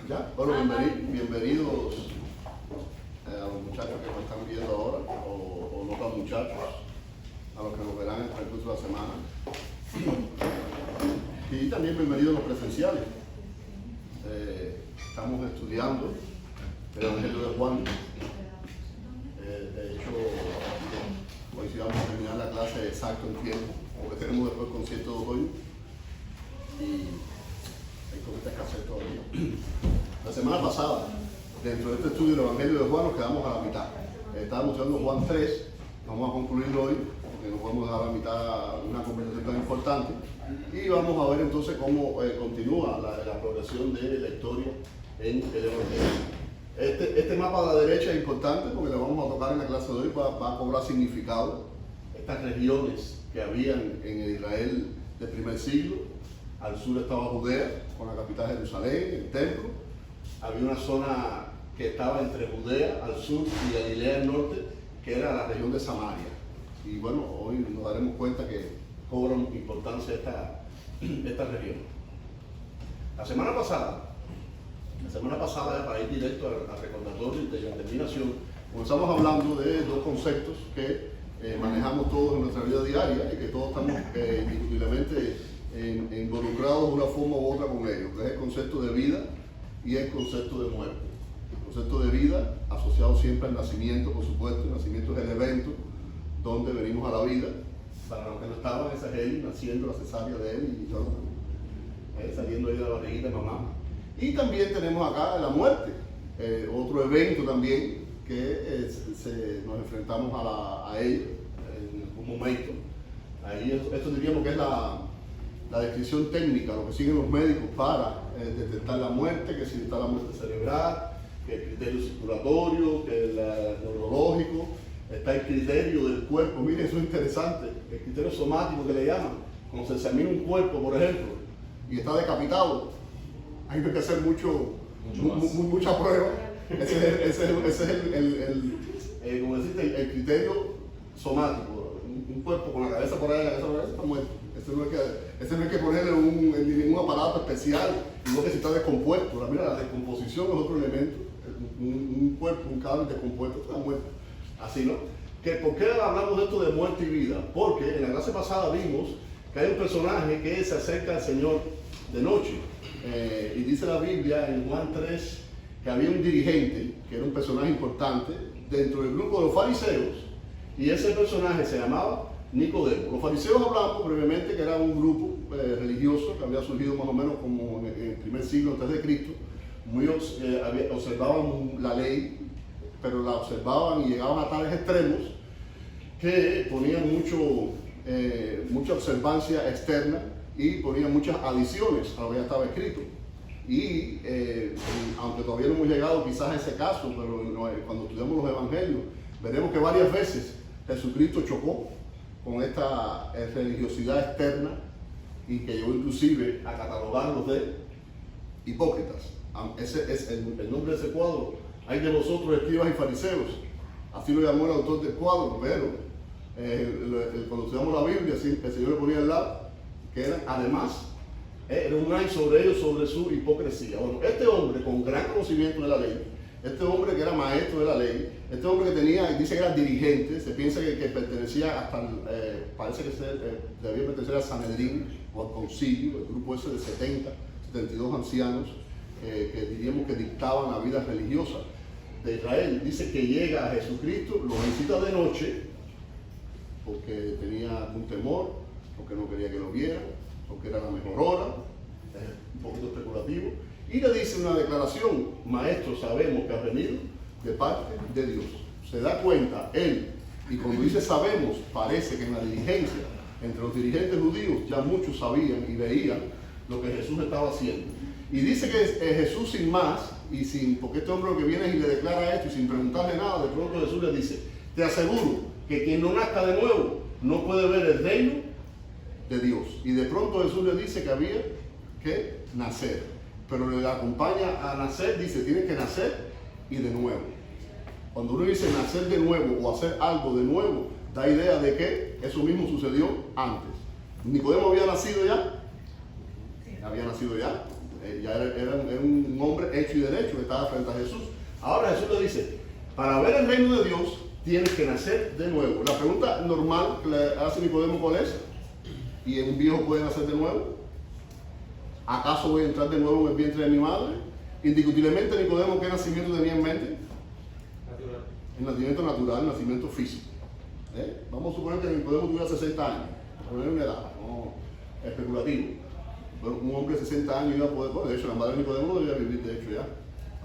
Ya, bueno, bienvenidos a los muchachos que nos están viendo ahora, o no tan muchachos, a los que nos verán en el transcurso de la semana. Y también bienvenidos a los presenciales. Estamos estudiando el Evangelio de Juan. De hecho, hoy sí vamos a terminar la clase exacto en tiempo, porque tenemos después concierto de otoño. Y hay cositas que hacer todavía. La semana pasada, dentro de este estudio del Evangelio de Juan, nos quedamos a la mitad. Estábamos estudiando Juan 3, vamos a concluirlo hoy, porque nos podemos dar a la mitad una conversación tan importante. Y vamos a ver entonces cómo continúa la progresión de la historia en el Evangelio. Este mapa a la derecha es importante porque lo vamos a tocar en la clase de hoy, va a cobrar significado. Estas regiones que habían en el Israel del primer siglo. Al sur estaba Judea, con la capital Jerusalén, el templo. Había una zona que estaba entre Judea al sur y Galilea al norte, que era la región de Samaria. Y bueno, hoy nos daremos cuenta que cobra importancia esta región. La semana pasada, para ir directo al recordatorio de la terminación, comenzamos hablando de dos conceptos que manejamos todos en nuestra vida diaria y que todos estamos indiscutiblemente involucrados de una forma u otra con ellos, que es el concepto de vida y el concepto de muerte. El concepto de vida asociado siempre al nacimiento, por supuesto. El nacimiento es el evento donde venimos a la vida. Para los que no estaban, esa es él naciendo, la cesárea de él y Jonathan, saliendo ahí de la barriguita de mamá. Y también tenemos acá la muerte, otro evento también que nos enfrentamos a él en algún momento. Ahí esto diríamos que es la descripción técnica, lo que siguen los médicos para detectar la muerte, que si está la muerte cerebral, que el criterio circulatorio, que el neurológico, está el criterio del cuerpo. Miren, eso es interesante, el criterio somático que le llaman, cuando se examina un cuerpo, por ejemplo, y está decapitado, hay que hacer mucha prueba. Ese es como deciste, el criterio somático. Un cuerpo con la cabeza por ahí, la cabeza por ahí, está muerto. Ese no hay que ponerle ningún aparato especial, igual que si está descompuesto. Mira, la descomposición es otro elemento. Un cuerpo, un cadáver descompuesto está muerto. Así, ¿no? ¿Por qué hablamos de esto de muerte y vida? Porque en la clase pasada vimos que hay un personaje que se acerca al Señor de noche. Y dice la Biblia en Juan 3 que había un dirigente, que era un personaje importante, dentro del grupo de los fariseos, y ese personaje se llamaba Nicodemo. Los fariseos hablamos brevemente que era un grupo religioso que había surgido más o menos como en el primer siglo antes de Cristo. Observaban la ley, pero la observaban y llegaban a tales extremos que ponían mucha observancia externa y ponían muchas adiciones a lo que ya estaba escrito. Y aunque todavía no hemos llegado quizás a ese caso, pero cuando estudiamos los evangelios, veremos que varias veces Jesucristo chocó con esta religiosidad externa y que llegó inclusive a catalogarlos de hipócritas. Ese es el nombre de ese cuadro. Hay de vosotros escribas y fariseos, así lo llamó el autor del cuadro, pero cuando estudiamos la Biblia, sí, el Señor le ponía al lado que eran además, era un ay sobre ellos, sobre su hipocresía. Bueno, este hombre con gran conocimiento de la ley, este hombre que era maestro de la ley, este hombre que dice que era dirigente, se piensa que pertenecía hasta, parece que debía pertenecer al Sanedrín o al concilio, el grupo ese de 72 ancianos que diríamos que dictaban la vida religiosa de Israel. Dice que llega a Jesucristo, lo visita de noche, porque tenía algún temor, porque no quería que lo vieran, porque era la mejor hora, un poquito especulativo, y le dice una declaración: maestro, sabemos que has venido de parte de Dios. Se da cuenta él, y cuando dice sabemos, parece que en la dirigencia, entre los dirigentes judíos, ya muchos sabían y veían lo que Jesús estaba haciendo. Y dice que Jesús sin más, porque este hombre lo que viene es y le declara esto, y sin preguntarle nada, de pronto Jesús le dice: te aseguro que quien no nazca de nuevo no puede ver el reino de Dios. Y de pronto Jesús le dice que había que nacer, pero le acompaña a nacer, dice, tiene que nacer y de nuevo. Cuando uno dice nacer de nuevo o hacer algo de nuevo, da idea de que eso mismo sucedió antes. Nicodemo había nacido ya, había nacido ya, Ya era un hombre hecho y derecho que estaba frente a Jesús. Ahora Jesús le dice, para ver el reino de Dios tienes que nacer de nuevo. La pregunta normal que le hace Nicodemo, ¿cuál es? ¿Y un viejo puede nacer de nuevo? ¿Acaso voy a entrar de nuevo en el vientre de mi madre? Indiscutiblemente Nicodemo, ¿qué nacimiento tenía en mente? Natural. El nacimiento natural, el nacimiento físico. Vamos a suponer que Nicodemo tuviera 60 años, por poner una edad, no especulativo. Pero un hombre de 60 años iba a poder, bueno, de hecho la madre de Nicodemo no debía vivir, de hecho ya.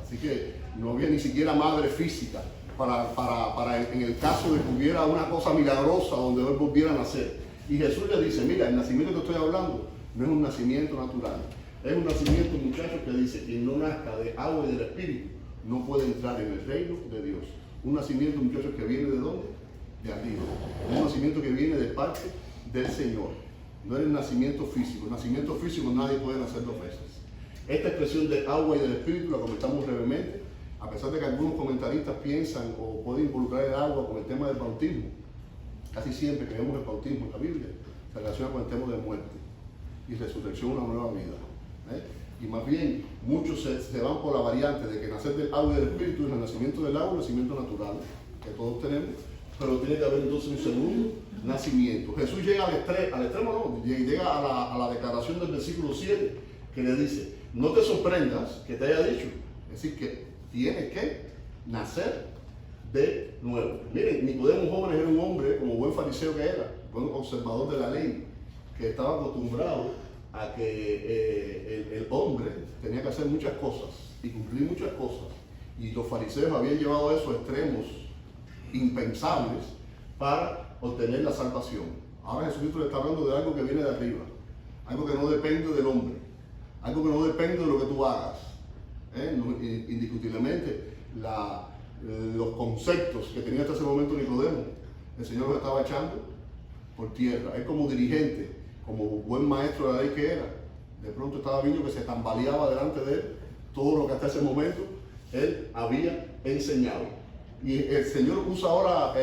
Así que no había ni siquiera madre física para en el caso de que hubiera una cosa milagrosa donde él volviera a nacer. Y Jesús le dice, mira, el nacimiento que estoy hablando no es un nacimiento natural. Es un nacimiento, muchachos, que dice, quien no nazca de agua y del Espíritu no puede entrar en el reino de Dios. Un nacimiento, muchachos, que viene ¿de dónde? De arriba. Un nacimiento que viene de parte del Señor. No es el nacimiento físico. El nacimiento físico nadie puede nacer dos veces. Esta expresión de agua y del Espíritu la comentamos brevemente, a pesar de que algunos comentaristas piensan o pueden involucrar el agua con el tema del bautismo. Casi siempre que vemos el bautismo en la Biblia se relaciona con el tema de muerte y resurrección, una nueva vida. Y más bien, muchos se van por la variante de que nacer del agua y del Espíritu es el nacimiento del agua, el nacimiento natural que todos tenemos, pero tiene que haber entonces un segundo nacimiento. Jesús llega al extremo no, llega a la declaración del versículo 7 que le dice, no te sorprendas que te haya dicho, es decir, que tienes que nacer de nuevo. Miren, Nicodemo joven era un hombre, como buen fariseo que era, buen observador de la ley, que estaba acostumbrado a que el hombre tenía que hacer muchas cosas y cumplir muchas cosas. Y los fariseos habían llevado eso a extremos impensables para obtener la salvación. Ahora Jesucristo le está hablando de algo que viene de arriba, algo que no depende del hombre, algo que no depende de lo que tú hagas. Indiscutiblemente, los conceptos que tenía hasta ese momento Nicodemo, el Señor los estaba echando por tierra. Él como dirigente, como buen maestro de la ley que era, de pronto estaba viendo que se tambaleaba delante de él todo lo que hasta ese momento él había enseñado. Y el Señor usa ahora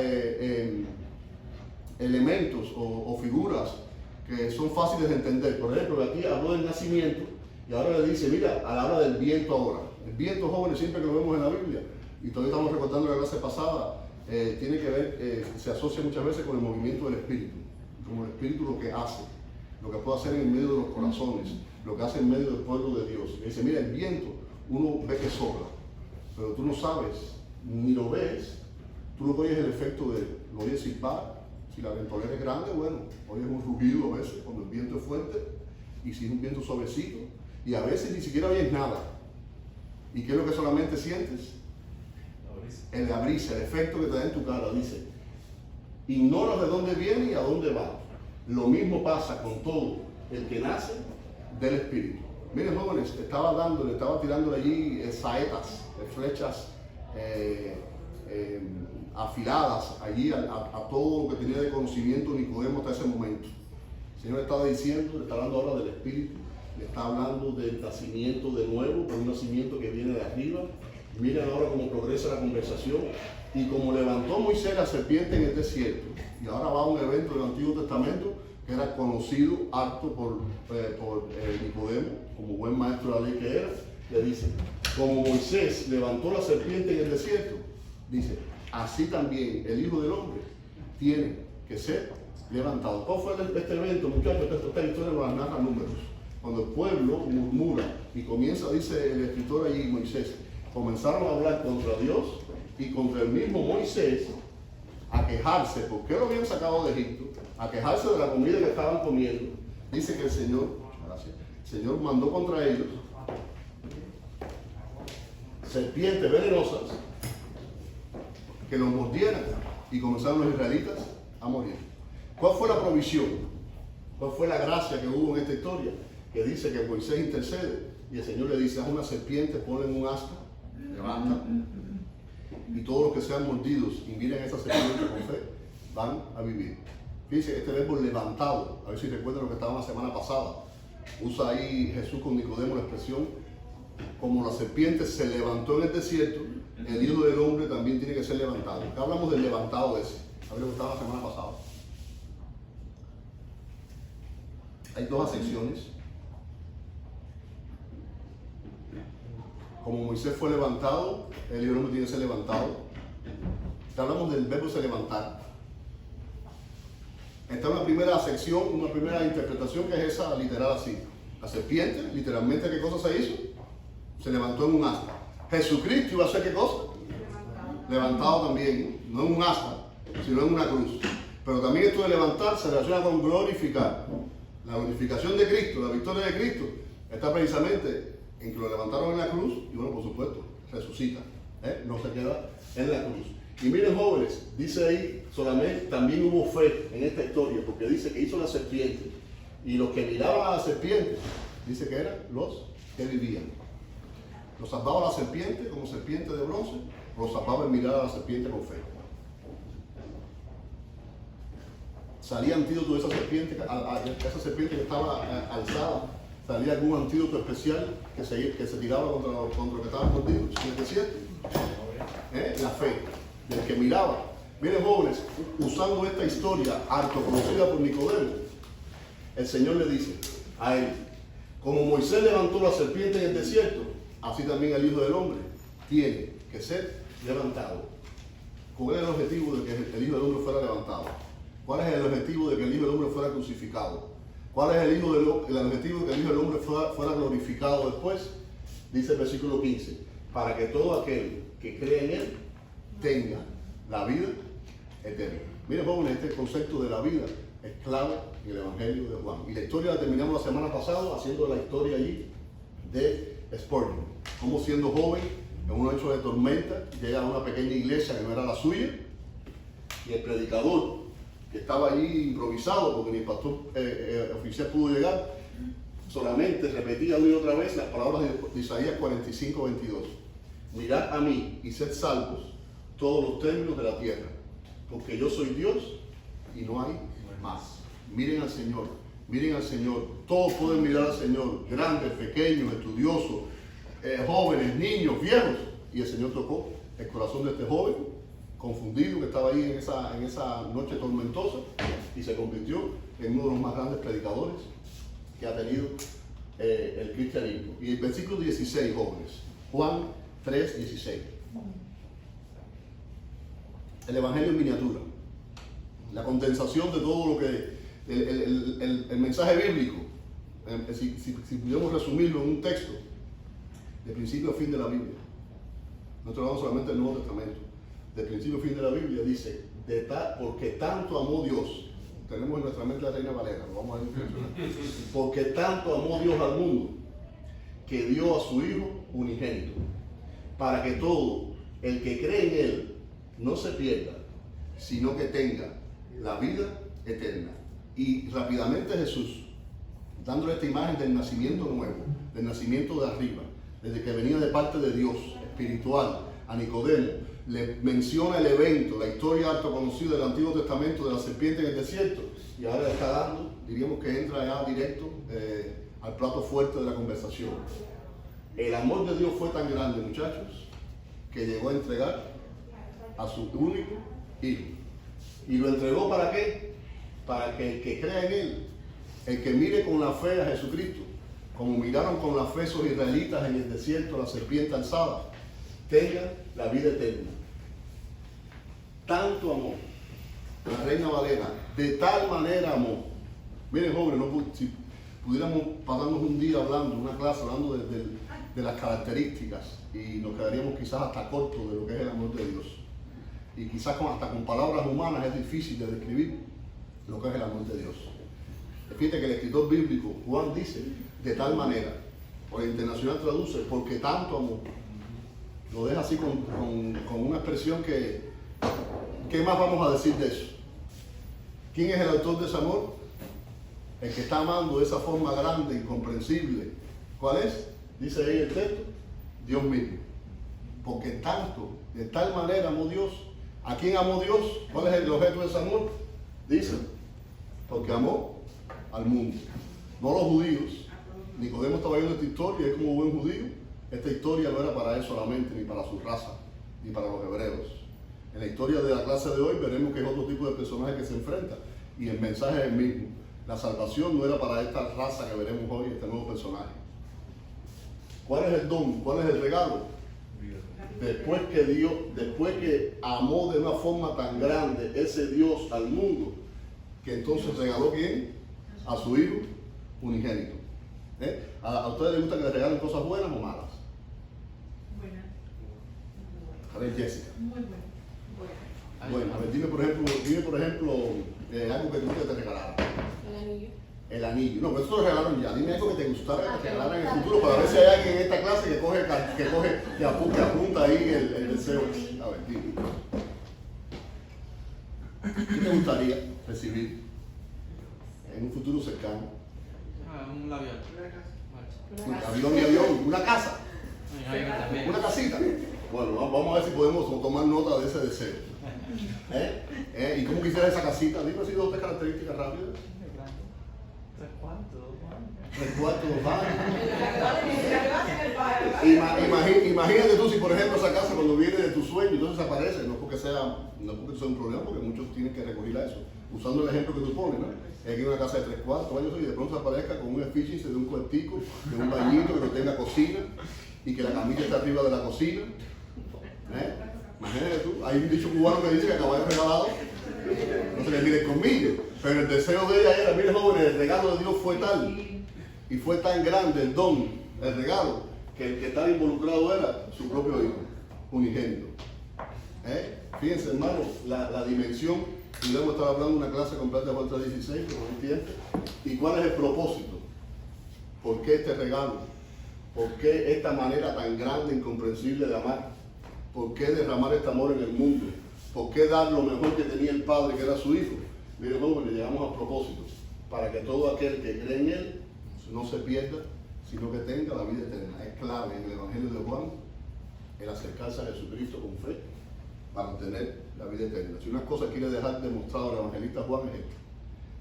elementos o figuras que son fáciles de entender. Por ejemplo, aquí habló del nacimiento y ahora le dice, mira, a la hora del viento ahora. El viento, jóvenes, siempre que lo vemos en la Biblia, y todavía estamos recordando la clase pasada, tiene que ver, se asocia muchas veces con el movimiento del Espíritu, como el Espíritu lo que hace, lo que puede hacer en medio de los corazones, lo que hace en medio del pueblo de Dios. Y dice, mira, el viento, uno ve que sopla, pero tú no sabes, ni lo ves, tú lo que oyes el efecto de él, lo oyes silbar. Si la ventolera es grande, bueno, oyes un rugido a veces cuando el viento es fuerte, y si es un viento suavecito, y a veces ni siquiera oyes nada. ¿Y qué es lo que solamente sientes? El de brisa, el efecto que te da en tu cara. Dice, ignoras de dónde viene y a dónde va. Lo mismo pasa con todo el que nace del Espíritu. Miren, jóvenes, estaba tirándole allí saetas, flechas afiladas allí a todo lo que tenía de conocimiento Nicodemo hasta ese momento. El Señor le estaba diciendo, le está hablando ahora del Espíritu, le está hablando del nacimiento de nuevo, de un nacimiento que viene de arriba. Miren ahora cómo progresa la conversación y como levantó Moisés la serpiente en el desierto. Y ahora va a un evento del Antiguo Testamento que era conocido harto por Nicodemo, como buen maestro de la ley que era. Le dice, como Moisés levantó la serpiente en el desierto, dice, así también el Hijo del Hombre tiene que ser levantado. ¿Cuál fue este evento, muchachos? Esta historia nos la narra Números. Cuando el pueblo murmura y comienza, dice el escritor allí, Moisés, comenzaron a hablar contra Dios y contra el mismo Moisés, a quejarse, ¿por qué lo habían sacado de Egipto? A quejarse de la comida que estaban comiendo. Dice que el Señor mandó contra ellos serpientes venenosas que los mordieran y comenzaron los israelitas a morir. ¿Cuál fue la provisión? ¿Cuál fue la gracia que hubo en esta historia? Que dice que Moisés intercede y el Señor le dice, haz una serpiente, ponle en un asta, levanta, y todos los que sean mordidos y miren esa serpiente con fe, van a vivir. Dice este verbo levantado, a ver si recuerdan lo que estaba la semana pasada. Usa ahí Jesús con Nicodemo la expresión, como la serpiente se levantó en el desierto, el Hijo del Hombre también tiene que ser levantado. Acá hablamos del levantado ese, a ver lo que estaba la semana pasada. Hay dos acepciones. Como Moisés fue levantado, el Hijo del Hombre tiene que ser levantado. Hablamos del verbo se levantar. Esta es una primera sección, una primera interpretación que es esa literal así. La serpiente, literalmente, ¿qué cosa se hizo? Se levantó en un asta. Jesucristo iba a hacer ¿qué cosa? Levantado también, no en un asta, sino en una cruz. Pero también esto de levantar se relaciona con glorificar. La glorificación de Cristo, la victoria de Cristo, está precisamente en que lo levantaron en la cruz y bueno, por supuesto, resucita. No se queda en la cruz. Y miren, jóvenes, dice ahí solamente, también hubo fe en esta historia, porque dice que hizo la serpiente. Y los que miraban a la serpiente, dice que eran los que vivían. Los salvaba la serpiente como serpiente de bronce, los salvaba en mirar a la serpiente con fe. Salía antídoto de esa serpiente, esa serpiente que estaba alzada, salía algún antídoto especial que se tiraba contra lo que estaba mordido en el desierto. La fe del que miraba. Miren, jóvenes, usando esta historia harto conocida por Nicodemo, el Señor le dice a él: como Moisés levantó la serpiente en el desierto, así también el Hijo del Hombre tiene que ser levantado. ¿Cuál es el objetivo de que el Hijo del Hombre fuera levantado? ¿Cuál es el objetivo de que el Hijo del Hombre fuera crucificado? ¿Cuál es el objetivo de que el Hijo del Hombre fuera glorificado después? Dice el versículo 15: para que todo aquel que cree en Él tenga la vida eterna. Miren, jóvenes, este concepto de la vida es clave en el Evangelio de Juan. Y la historia la terminamos la semana pasada haciendo la historia allí de Spurgeon. Como siendo joven, en un hecho de tormenta, llega a una pequeña iglesia que no era la suya, y el predicador, que estaba allí improvisado porque ni el pastor oficial pudo llegar, solamente repetía una y otra vez las palabras de Isaías 45, 22. Mirad a mí y sed salvos todos los términos de la tierra, porque yo soy Dios y no hay más. Miren al Señor, miren al Señor. Todos pueden mirar al Señor, grandes, pequeños, estudiosos, jóvenes, niños, viejos. Y el Señor tocó el corazón de este joven confundido que estaba ahí en esa noche tormentosa y se convirtió en uno de los más grandes predicadores que ha tenido el cristianismo. Y el versículo 16, jóvenes, Juan 3, 16. El Evangelio en miniatura, la condensación de todo lo que el mensaje bíblico, si pudiéramos resumirlo en un texto, de principio a fin de la Biblia. No estoy hablando solamente del Nuevo Testamento. De principio a fin de la Biblia dice, porque tanto amó Dios, tenemos en nuestra mente la Reina Valera, lo vamos a ver, porque tanto amó Dios al mundo, que dio a su Hijo unigénito, para que todo el que cree en Él no se pierda, sino que tenga la vida eterna. Y rápidamente Jesús, dándole esta imagen del nacimiento nuevo, del nacimiento de arriba, desde que venía de parte de Dios, espiritual, a Nicodemo, le menciona el evento, la historia harto conocida del Antiguo Testamento de la serpiente en el desierto, y ahora le está dando, diríamos que entra ya directo al plato fuerte de la conversación. El amor de Dios fue tan grande, muchachos, que llegó a entregar a su único Hijo. ¿Y lo entregó para qué? Para que el que crea en Él, el que mire con la fe a Jesucristo, como miraron con la fe esos israelitas en el desierto la serpiente alzada, tenga la vida eterna. Tanto amor, la Reina Valera, de tal manera amó. Miren, jóvenes, si pudiéramos pasarnos un día hablando, una clase hablando de las características, y nos quedaríamos quizás hasta cortos de lo que es el amor de Dios. Y quizás hasta con palabras humanas es difícil de describir lo que es el amor de Dios. Fíjate que el escritor bíblico Juan dice, de tal manera, o el Internacional traduce, porque tanto amor. Lo deja así con una expresión que, ¿qué más vamos a decir de eso? ¿Quién es el autor de ese amor? El que está amando de esa forma grande, incomprensible. ¿Cuál es? Dice ahí el texto, Dios mismo. Porque tanto, de tal manera amó Dios. ¿A quién amó Dios? ¿Cuál es el objeto de ese amor? Dice, porque amó al mundo, no a los judíos. Nicodemo estaba viendo esta historia y él, como buen judío, esta historia no era para él solamente, ni para su raza, ni para los hebreos. En la historia de la clase de hoy veremos que es otro tipo de personaje que se enfrenta, y el mensaje es el mismo. La salvación no era para esta raza que veremos hoy, este nuevo personaje. ¿Cuál es el don? ¿Cuál es el regalo? Después que amó de una forma tan grande ese Dios al mundo, que entonces regaló ¿quién? A su Hijo unigénito. ¿A ustedes les gusta que les regalen cosas buenas o malas? Buenas. A ver, Jessica. Muy buenas. Bueno, a ver, dime por ejemplo algo que tú quieras te regalaran. El anillo. El anillo. No, pero eso lo regalaron ya. Dime algo que te gustara que te regalaran en el futuro para ver si hay alguien en esta clase que apunta ahí el deseo. A ver, dime. ¿Qué te gustaría recibir en un futuro cercano? Un avión. Un avión, una casa, una casita. Bueno, vamos a ver si podemos tomar nota de ese deseo. ¿Y cómo quisieras esa casita? Dime así dos o tres características rápidas. 3 cuartos, 2 baños. Imagínate tú si por ejemplo esa casa cuando viene de tu sueño entonces aparece, no porque sea un problema, porque muchos tienen que recurrir a eso. Usando el ejemplo que tú pones, ¿no? Es que una casa de 3 cuartos, baños y de pronto aparezca con un efficiency de un cuartico, de un bañito que no tenga cocina y que la camilla está arriba de la cocina. Imagínate tú, hay un dicho cubano que dice que a caballo regalado no se le mide conmigo, pero el deseo de ella era, mire jóvenes, el regalo de Dios fue tal y fue tan grande el don, el regalo, que el que estaba involucrado era su propio hijo, unigénito. Fíjense hermano, la dimensión, y luego estaba hablando de una clase completa de Juan 3:16, que no entiende, y cuál es el propósito, por qué este regalo, por qué esta manera tan grande, incomprensible de amar, por qué derramar este amor en el mundo, por qué dar lo mejor que tenía el Padre, que era su Hijo. Mire jóvenes, llegamos a propósito, para que todo aquel que cree en Él no se pierda, sino que tenga la vida eterna. Es clave en el Evangelio de Juan el acercarse a Jesucristo con fe para obtener la vida eterna. Si una cosa quiere dejar demostrado el evangelista Juan es esto,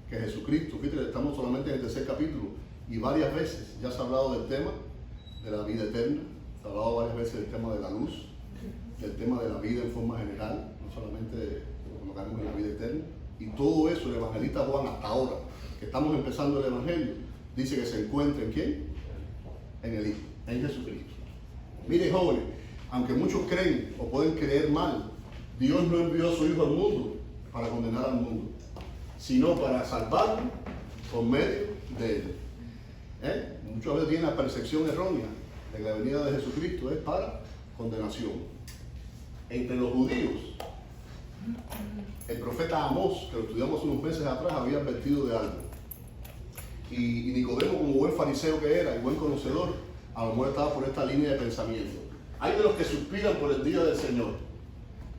que Jesucristo, fíjate, estamos solamente en el tercer capítulo y varias veces ya se ha hablado del tema de la vida eterna, se ha hablado varias veces del tema de la luz, del tema de la vida en forma general, no solamente cuando caemos en la vida eterna, y todo eso el evangelista Juan hasta ahora, que estamos empezando el evangelio, dice que se encuentra en ¿quién? En el Hijo, en Jesucristo. Miren jóvenes, aunque muchos creen o pueden creer mal, Dios no envió a su Hijo al mundo para condenar al mundo, sino para salvarlo por medio de Él. Muchas veces tienen la percepción errónea de que la venida de Jesucristo es para condenación. Entre los judíos, el profeta Amós, que lo estudiamos unos meses atrás, había advertido de algo. Y Nicodemo, como buen fariseo que era y buen conocedor, a lo mejor estaba por esta línea de pensamiento. Hay de los que suspiran por el día del Señor,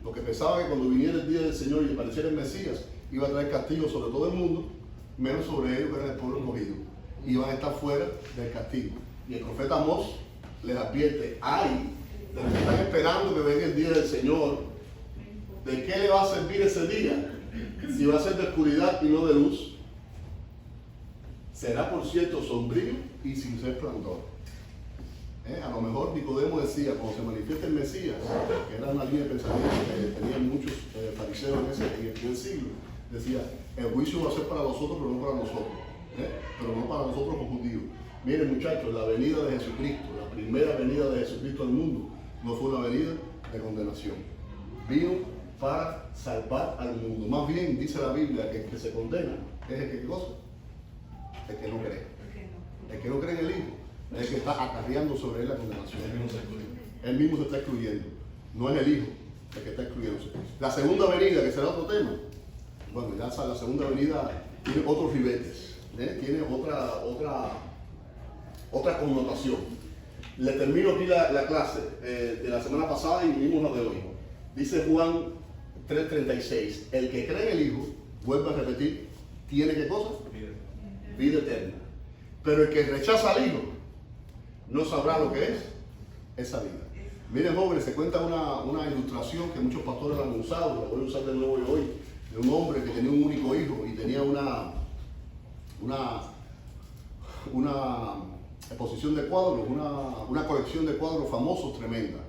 los que pensaban que cuando viniera el día del Señor y apareciera el Mesías, iba a traer castigo sobre todo el mundo, menos sobre ellos que eran el pueblo escogido. Iban a estar fuera del castigo. Y el profeta Amós les advierte, ay, de los que están esperando que venga el día del Señor, ¿de qué le va a servir ese día? Si va a ser de oscuridad y no de luz. Será por cierto sombrío y sin resplandor. A lo mejor Nicodemo decía, cuando se manifiesta el Mesías, que era una línea de pensamiento que tenían muchos fariseos en ese siglo, decía, el juicio va a ser para nosotros, pero no para nosotros. Pero no para nosotros los judíos. Miren muchachos, la venida de Jesucristo, la primera venida de Jesucristo al mundo, no fue una venida de condenación. Vino para salvar al mundo. Más bien, dice la Biblia, que el que se condena es el que ¿qué cosa? El que no cree. El que no cree en el Hijo es el que está acarreando sobre él la condenación. Él mismo se está excluyendo. No es el Hijo el que está excluyéndose. La segunda venida, que será otro tema. Bueno, ya la segunda venida tiene otros ribetes. Tiene otra connotación. Le termino aquí la clase de la semana pasada y unimos la de hoy. Dice Juan 3:36, el que cree en el Hijo, vuelve a repetir, ¿tiene qué cosa? Vida eterna. Pero el que rechaza al Hijo, no sabrá lo que es esa vida. Miren jóvenes, se cuenta una ilustración que muchos pastores han usado, la voy a usar de nuevo hoy, de un hombre que tenía un único hijo y tenía una exposición de cuadros, una colección de cuadros famosos tremenda.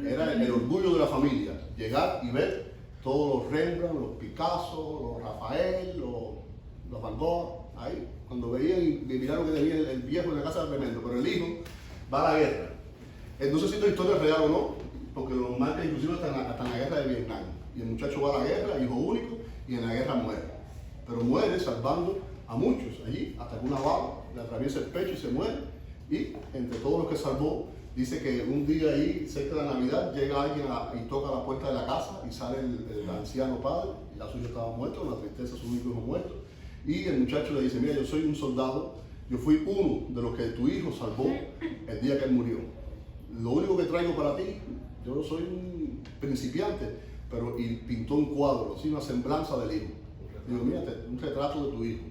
Era el orgullo de la familia, llegar y ver todos los Rembrandt, los Picasso, los Rafael, los Van Gogh, ahí, cuando veían y miraron que tenía el viejo en la casa era tremendo, pero el hijo va a la guerra No sé si esta historia es real o no, porque lo marca inclusive hasta en la guerra de Vietnam. Y el muchacho va a la guerra, hijo único, y en la guerra muere. Pero muere salvando a muchos allí, hasta que una bala le atraviesa el pecho y se muere. Y entre todos los que salvó, dice que un día ahí, cerca de la Navidad, llega alguien y toca la puerta de la casa y sale el anciano padre, y ya suyo estaba muerto, con la tristeza su único hijo muerto. Y el muchacho le dice, mira, yo soy un soldado, yo fui uno de los que tu hijo salvó el día que él murió. Lo único que traigo para ti, yo soy un principiante, pero y pintó un cuadro, así una semblanza del hijo. Digo, mírate, un retrato de tu hijo.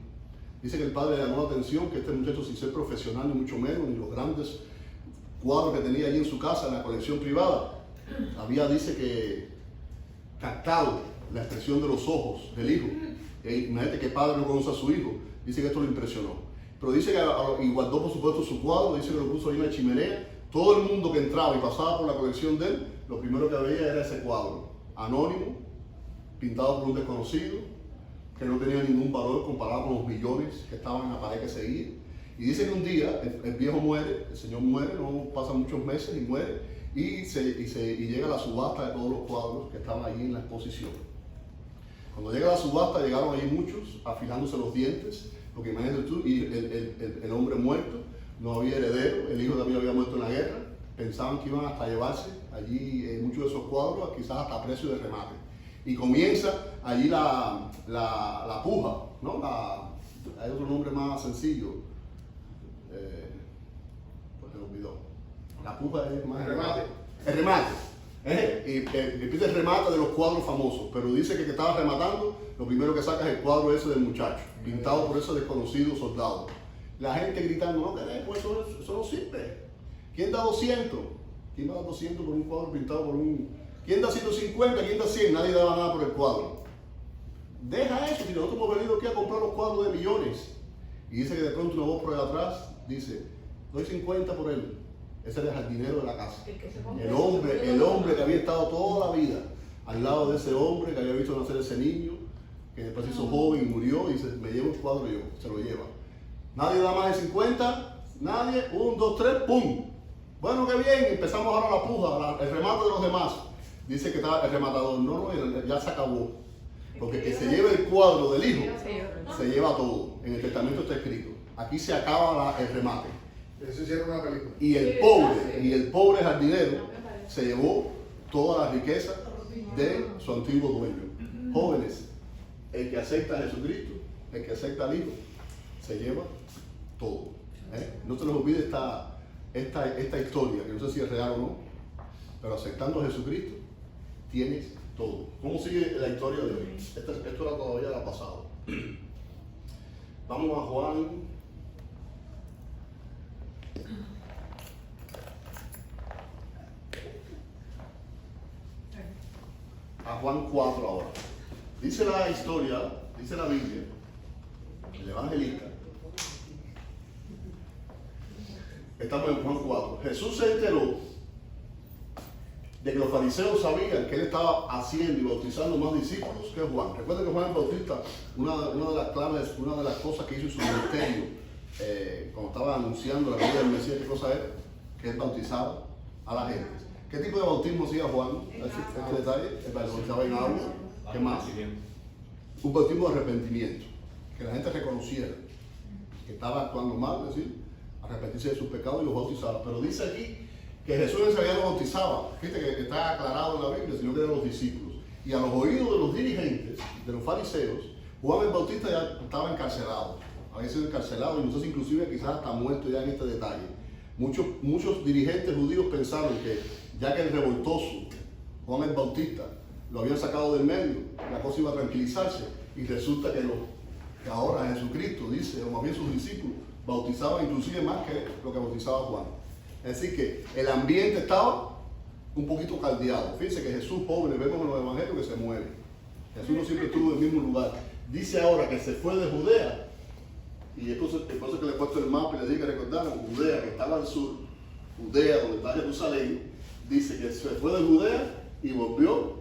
Dice que el padre le llamó la atención que este muchacho, sin ser profesional, ni mucho menos, ni los grandes cuadros que tenía allí en su casa, en la colección privada, había, dice que, captado la expresión de los ojos del hijo. Imagínate que padre no conoce a su hijo. Dice que esto lo impresionó. Pero dice que y guardó, por supuesto, su cuadro, dice que lo puso ahí en la chimenea. Todo el mundo que entraba y pasaba por la colección de él, lo primero que veía era ese cuadro, anónimo, pintado por un desconocido, que no tenía ningún valor comparado con los millones que estaban en la pared que seguía. Y dice que un día el viejo muere, el señor muere, no pasan muchos meses y muere, y llega la subasta de todos los cuadros que estaban allí en la exposición. Cuando llega la subasta, llegaron allí muchos, afilándose los dientes, porque imagínate tú, y el hombre muerto, no había heredero, el hijo también había muerto en la guerra, pensaban que iban hasta llevarse allí muchos de esos cuadros, quizás hasta precio de remate. Y comienza allí la puja, ¿no? Hay otro nombre más sencillo, pues se me olvidó. La puja es más... El remate. Y empieza el remate de los cuadros famosos, pero dice que estaba rematando, lo primero que saca es el cuadro ese del muchacho, pintado por ese desconocido soldado. La gente gritando, no queremos, eso no sirve. ¿Quién da 200? ¿Quién va a dar 200 por un cuadro pintado por un... ¿Quién da 150? ¿Quién da 100? Nadie daba nada por el cuadro. Deja eso, si nosotros hemos venido aquí a comprar los cuadros de millones. Y dice que de pronto una voz por ahí atrás dice, doy 50 por él. Ese era el jardinero de la casa. El hombre que había estado toda la vida al lado de ese hombre que había visto nacer ese niño, que después se hizo joven y murió, y dice, me llevo el cuadro yo, se lo lleva. Nadie da más de 50, nadie, 1, 2, 3, ¡pum! Bueno, qué bien, empezamos ahora la puja, el remate de los demás. Dice que está el rematador, no, ya se acabó. Porque que se lleve el cuadro del hijo, se lleva todo. En el testamento está escrito. Aquí se acaba el remate. Eso hicieron una película. Y el pobre jardinero se llevó toda la riqueza de su antiguo dueño. Jóvenes, el que acepta a Jesucristo, el que acepta al Hijo, se lleva todo. No se nos olvide esta historia, que no sé si es real o no, pero aceptando a Jesucristo, tienes todo. ¿Cómo sigue la historia de hoy? Esto era todavía la pasada. Vamos a Juan. A Juan 4 ahora. Dice la historia, dice la Biblia, el evangelista. Estamos en Juan 4. Jesús se enteró de que los fariseos sabían que él estaba haciendo y bautizando más discípulos que Juan. Recuerden que Juan el Bautista, una de las claves, una de las cosas que hizo en su ministerio, cuando estaba anunciando la venida del Mesías, ¿qué cosa era? Que él bautizaba a la gente. ¿Qué tipo de bautismo hacía Juan? ¿Este detalle? Él bautizaba en agua. ¿Qué más? Un bautismo de arrepentimiento. Que la gente reconociera que estaba actuando mal, es decir, arrepentirse de sus pecados y los bautizaba. Pero dice aquí que Jesús en realidad lo bautizaba. Fíjate que está aclarado en la Biblia, sino que eran los discípulos. Y a los oídos de los dirigentes, de los fariseos, Juan el Bautista ya estaba encarcelado. Había sido encarcelado y no sé si inclusive quizás hasta muerto ya en este detalle. Muchos dirigentes judíos pensaron que ya que el revoltoso Juan el Bautista lo habían sacado del medio, la cosa iba a tranquilizarse, y resulta que ahora Jesucristo dice, o más bien sus discípulos, bautizaban inclusive más que lo que bautizaba Juan. Es decir, que el ambiente estaba un poquito caldeado. Fíjense que Jesús, jóvenes, vemos en los evangelios que se mueve. Jesús no siempre estuvo en el mismo lugar. Dice ahora que se fue de Judea, y es por eso que le he puesto el mapa y le dije que recordaran, Judea, que estaba al sur, Judea, donde está Jerusalén, dice que se fue de Judea y volvió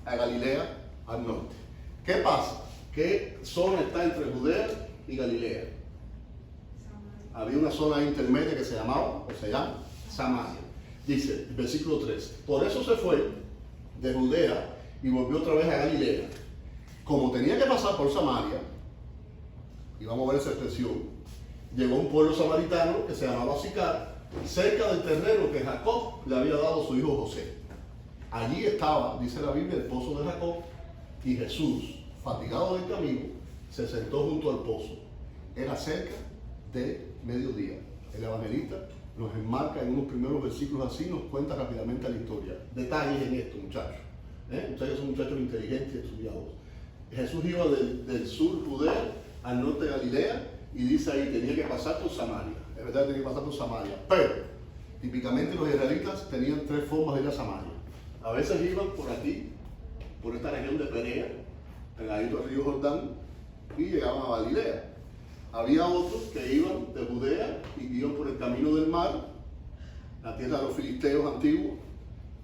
a Galilea al norte. ¿Qué pasa? ¿Qué zona está entre Judea y Galilea? Había una zona intermedia que se llamaba, o se llama, Samaria. Dice, versículo 3, por eso se fue de Judea y volvió otra vez a Galilea. Como tenía que pasar por Samaria, y vamos a ver esa expresión, llegó a un pueblo samaritano que se llamaba Sicar, cerca del terreno que Jacob le había dado a su hijo José. Allí estaba, dice la Biblia, el pozo de Jacob, y Jesús, fatigado del camino, se sentó junto al pozo. Era cerca de mediodía. El evangelista nos enmarca en unos primeros versículos así, nos cuenta rápidamente la historia. Detalles en esto, muchachos. Ustedes son muchachos inteligentes y estudiados. Jesús iba del sur Judea al norte de Galilea y dice ahí, tenía que pasar por Samaria. Es verdad, tenía que pasar por Samaria. Pero, típicamente los israelitas tenían tres formas de ir a Samaria. A veces iban por aquí, por esta región de Perea, pegadito al río Jordán, y llegaban a Galilea. Había otros que iban de Judea y iban por el camino del mar, la tierra de los filisteos antiguos,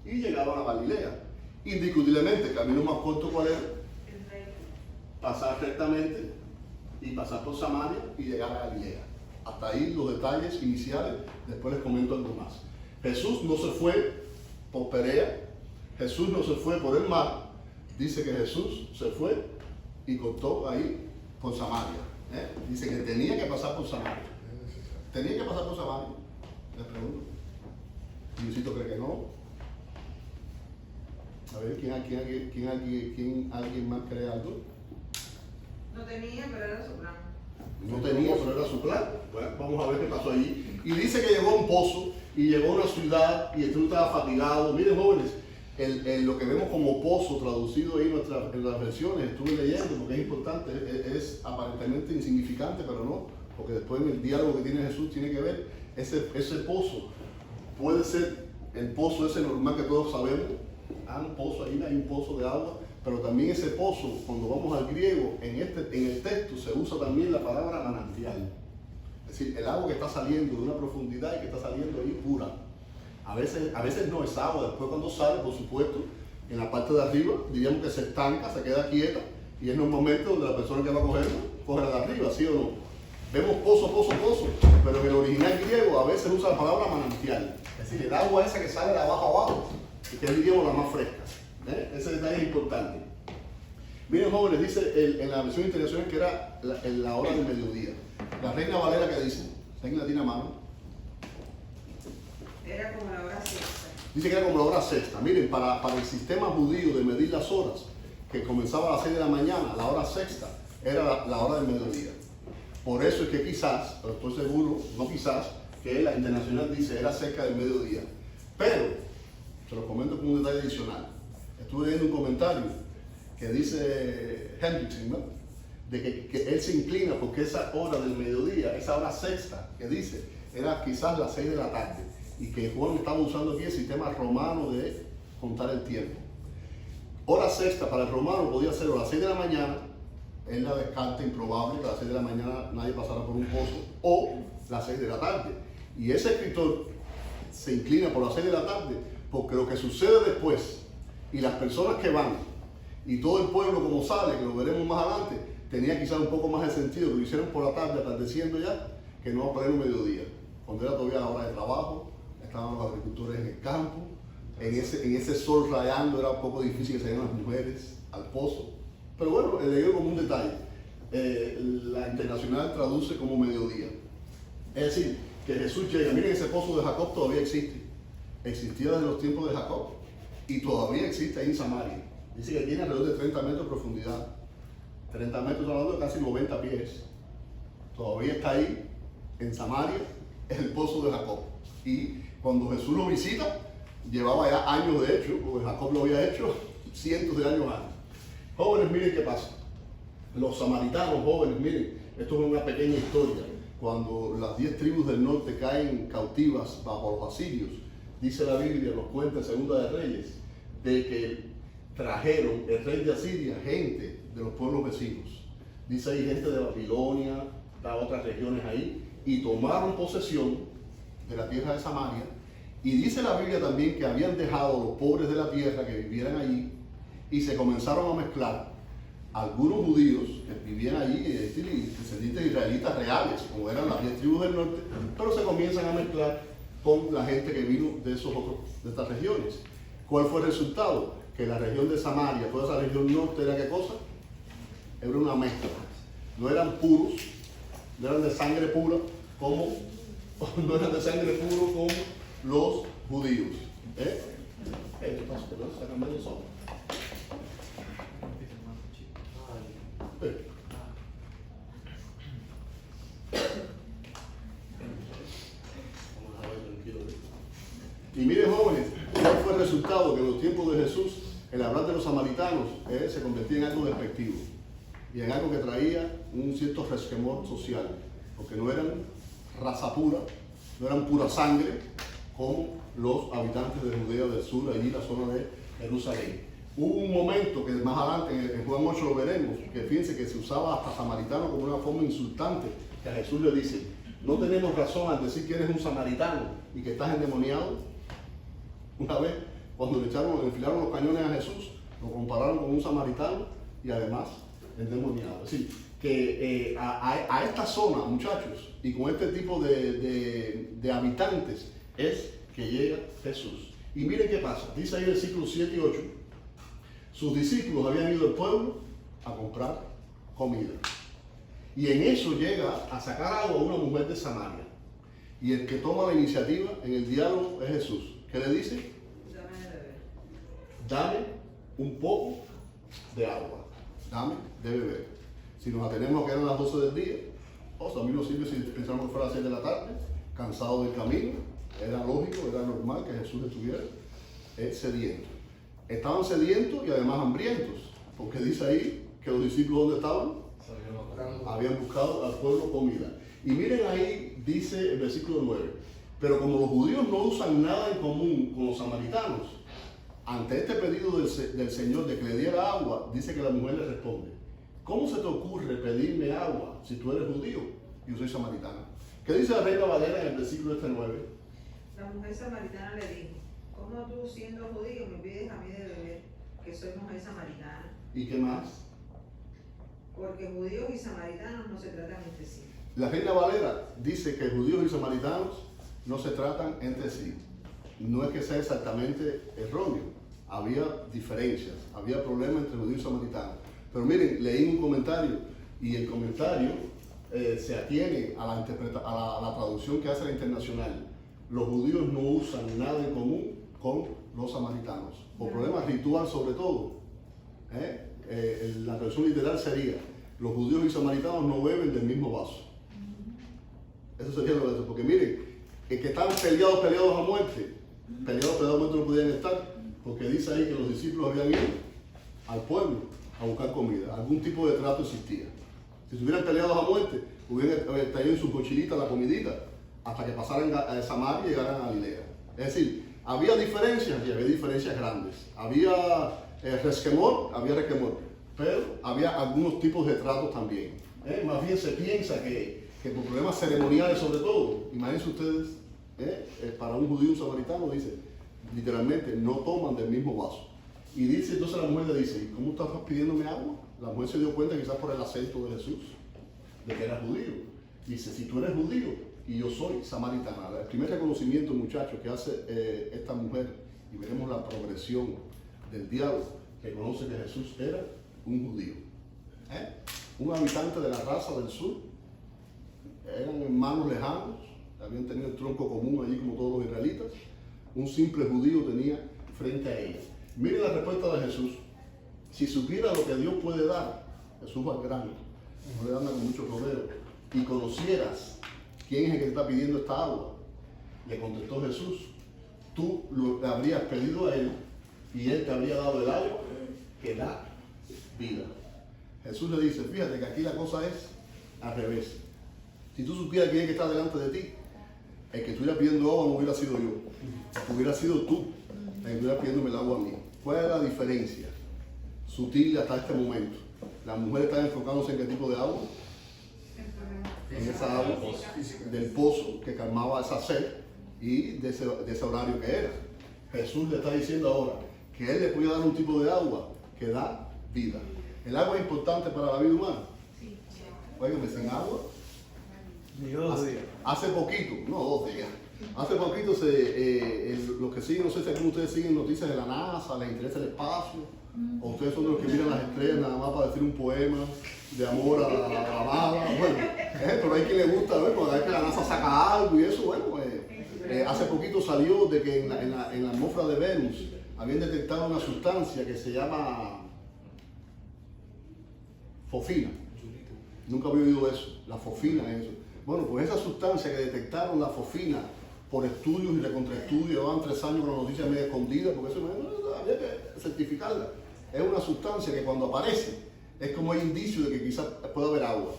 y llegaban a Galilea. Indiscutiblemente, el camino más corto, ¿cuál era? Pasar rectamente y pasar por Samaria y llegar a Galilea. Hasta ahí los detalles iniciales, después les comento algo más. Jesús no se fue por Perea, Jesús no se fue por el mar, dice que Jesús se fue y cortó ahí por Samaria. Dice que tenía que pasar por Samaria. ¿Tenía que pasar por Samaria? Les pregunto. Diosito cree que no. A ver, ¿alguien más cree algo? No tenía, pero era su plan. No tenía, pero era su plan. Bueno, vamos a ver qué pasó allí. Y dice que llegó a un pozo y llegó a una ciudad y el estaba fatigado. Miren, jóvenes, lo que vemos como pozo traducido ahí en las versiones, estuve leyendo porque es importante, es aparentemente insignificante, pero no, porque después en el diálogo que tiene Jesús tiene que ver ese pozo. Puede ser el pozo ese normal que todos sabemos, un pozo, ahí hay un pozo de agua, pero también ese pozo, cuando vamos al griego, en el texto se usa también la palabra manantial. Es decir, el agua que está saliendo de una profundidad y que está saliendo ahí pura. A veces no es agua, después cuando sale, por supuesto, en la parte de arriba, diríamos que se estanca, se queda quieta, y es normalmente donde la persona que va a cogerla, coge la de arriba, ¿sí o no? Vemos pozo, pero en el original griego a veces usa la palabra manantial. Es decir, el agua esa que sale de abajo a abajo, que es, diríamos, la más fresca. Ese detalle es importante. Miren, jóvenes, dice en la versión internacional que era la hora del mediodía. La Reina Valera, que dice, ¿alguien la tiene a mano? Era como la hora sexta. Dice que era como la hora sexta. Miren, para el sistema judío de medir las horas, que comenzaba a las 6 de la mañana, la hora sexta era la hora del mediodía. Por eso es que quizás, pero estoy seguro, no quizás, que la internacional dice era cerca del mediodía. Pero, se lo comento como un detalle adicional. Estuve leyendo un comentario que dice Hendrickson, ¿no? De que él se inclina porque esa hora del mediodía, esa hora sexta que dice, era quizás las 6 de la tarde. Y que Juan estaba usando aquí el sistema romano de contar el tiempo. Hora sexta para el romano podía ser a las 6 de la mañana, él la descarta improbable que a las 6 de la mañana nadie pasara por un pozo, o las 6 de la tarde. Y ese escritor se inclina por las 6 de la tarde porque lo que sucede después y las personas que van y todo el pueblo como sale, que lo veremos más adelante, tenía quizás un poco más de sentido que lo hicieron por la tarde, atardeciendo ya, que no a pleno mediodía, cuando era todavía la hora de trabajo. Estaban los agricultores en el campo, en ese sol rayando era un poco difícil que salieran las mujeres al pozo. Pero bueno, le digo como un detalle, la internacional traduce como mediodía. Es decir, que Jesús llega, miren ese pozo de Jacob todavía existe, existía desde los tiempos de Jacob y todavía existe ahí en Samaria. Dice que tiene alrededor de 30 metros de profundidad, 30 metros hablando de casi 90 pies. Todavía está ahí en Samaria el pozo de Jacob. Y cuando Jesús lo visita, llevaba ya años de hecho, porque Jacob lo había hecho cientos de años antes. Jóvenes, miren qué pasa. Los samaritanos, jóvenes, miren, esto es una pequeña historia. Cuando las 10 tribus del norte caen cautivas bajo los asirios, dice la Biblia, nos cuenta en Segunda de Reyes, de que trajeron el rey de Asiria gente de los pueblos vecinos. Dice ahí gente de Babilonia, de otras regiones ahí, y tomaron posesión de la tierra de Samaria, y dice la Biblia también que habían dejado a los pobres de la tierra que vivieran allí y se comenzaron a mezclar algunos judíos que vivían allí, descendientes israelitas reales, como eran las 10 tribus del norte, pero se comienzan a mezclar con la gente que vino de estas regiones. ¿Cuál fue el resultado? Que la región de Samaria, toda esa región norte, ¿era qué cosa? Era una mezcla. No eran puros, no eran de sangre pura como, no eran de sangre puro como los judíos. ¿Qué pasa? ¿Por qué está cambiando el sol? Y miren, jóvenes, ¿cuál fue el resultado? Que en los tiempos de Jesús, el hablar de los samaritanos se convertía en algo despectivo y en algo que traía un cierto resquemor social, porque no eran raza pura, no eran pura sangre como los habitantes de Judea del sur, allí la zona de Jerusalén. Hubo un momento que más adelante en Juan 8 lo veremos, que fíjense que se usaba hasta samaritano como una forma insultante, que a Jesús le dice: no tenemos razón al decir que eres un samaritano y que estás endemoniado. Una vez, cuando le enfilaron los cañones a Jesús, lo compararon con un samaritano y además endemoniado. Es decir, que a esta zona, muchachos, y con este tipo de habitantes, es que llega Jesús. Y miren qué pasa, dice ahí en versículos 7 y 8, sus discípulos habían ido al pueblo a comprar comida. Y en eso llega a sacar agua una mujer de Samaria. Y el que toma la iniciativa en el diálogo es Jesús. ¿Qué le dice? Dame un poco de agua. Dame de beber. Si nos atenemos a que eran las 12 del día, a mí no sirve si pensamos que fuera a las 6 de la tarde, cansado del camino. Era lógico, era normal que Jesús estuviera sediento. Estaban sedientos y además hambrientos, porque dice ahí que los discípulos, ¿dónde estaban? Habían buscado al pueblo comida. Y miren ahí, dice el versículo 9, pero como los judíos no usan nada en común con los samaritanos, ante este pedido del Señor de que le diera agua, dice que la mujer le responde: ¿cómo se te ocurre pedirme agua si tú eres judío y yo soy samaritana? ¿Qué dice la Reina Valera en el versículo 9? La mujer samaritana le dijo: ¿cómo tú, siendo judío, me pides a mí de beber, que soy mujer samaritana? ¿Y qué más? Porque judíos y samaritanos no se tratan entre sí. La Reina Valera dice que judíos y samaritanos no se tratan entre sí. No es que sea exactamente erróneo, había diferencias, había problemas entre judíos y samaritanos. Pero miren, leí un comentario y el comentario se atiene a la traducción que hace la Internacional. Los judíos no usan nada en común con los samaritanos, por problemas rituales sobre todo. La traducción literal sería: los judíos y samaritanos no beben del mismo vaso. Eso sería lo de eso, porque miren, que estaban peleados a muerte no podían estar, porque dice ahí que los discípulos habían ido al pueblo a buscar comida, algún tipo de trato existía. Si estuvieran peleados a muerte, hubieran traído en su mochilita la comidita hasta que pasaran a Samaria y llegaran a Galilea. Es decir, había diferencias y había diferencias grandes. Había resquemor, pero había algunos tipos de tratos también. Más bien se piensa que por problemas ceremoniales sobre todo, imagínense ustedes, para un judío y un samaritano, dice, literalmente, no toman del mismo vaso. Y dice, entonces la mujer le dice: ¿cómo estás pidiéndome agua? La mujer se dio cuenta, quizás por el acento de Jesús, de que era judío. Dice: si tú eres judío y yo soy samaritana. El primer reconocimiento, muchachos, que hace esta mujer, y veremos la progresión del diálogo, que conoce que Jesús era un judío, un habitante de la raza del sur. Eran hermanos lejanos, habían tenido el tronco común allí como todos los israelitas. Un simple judío tenía frente a ella. Miren la respuesta de Jesús: si supiera lo que Dios puede dar, Jesús va al grano, no le anda con mucho rodeo, y conocieras quién es el que te está pidiendo esta agua, le contestó Jesús: tú le habrías pedido a él y él te habría dado el agua que da vida. Jesús le dice: fíjate que aquí la cosa es al revés. Si tú supieras quién es que está delante de ti, el que estuviera pidiendo agua no hubiera sido yo, hubiera sido tú el que estuviera pidiéndome el agua a mí. ¿Cuál es la diferencia? Sutil hasta este momento. La mujer está enfocándose en qué tipo de agua, en esa agua del pozo que calmaba esa sed y de ese horario que era. Jesús le está diciendo ahora que él le puede dar un tipo de agua que da vida. ¿El agua es importante para la vida humana? Óigame, sin agua. Ni 2 días. Hace poquito, no 2 días, Hace poquito, los que siguen, no sé si algunos de ustedes siguen noticias de la NASA, les interesa el espacio, o ustedes son de los que miran las estrellas nada más para decir un poema de amor a la amada. Bueno, pero hay quien le gusta ver, porque hay que la NASA saca algo y eso, bueno, hace poquito salió de que en la atmósfera de Venus habían detectado una sustancia que se llama fosfina. Nunca había oído eso, la fosfina es eso. Bueno, pues esa sustancia que detectaron, la fosfina, por estudios y recontraestudios, llevaban 3 años con la noticia medio escondida, porque eso había que certificarla. Es una sustancia que cuando aparece, es como hay indicio de que quizás pueda haber agua.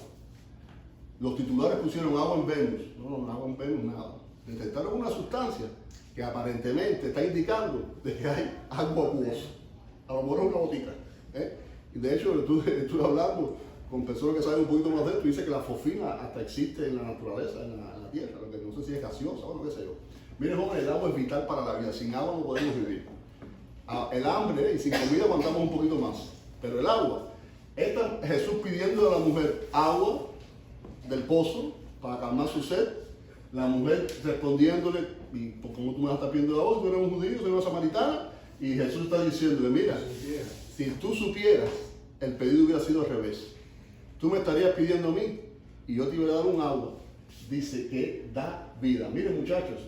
Los titulares pusieron agua en Venus. No, agua en Venus, nada. Detectaron una sustancia que aparentemente está indicando de que hay agua acuosa. A lo mejor es una botica. Y de hecho, estuve hablando con personas que saben un poquito más de esto y dice que la fosfina hasta existe en la naturaleza, en la tierra, lo que no sé si es gaseosa o no, qué sé yo. Miren, jóvenes, el agua es vital para la vida. Sin agua no podemos vivir. El hambre y sin comida aguantamos un poquito más. Pero el agua, Jesús pidiendo a la mujer agua del pozo para calmar su sed, la mujer respondiéndole, y como tú me vas a estar pidiendo la voz, tú eres un judío, tú eres una samaritana, y Jesús está diciéndole, mira, si tú supieras, el pedido hubiera sido al revés. Tú me estarías pidiendo a mí y yo te iba a dar un agua, dice, que da vida. Miren, muchachos,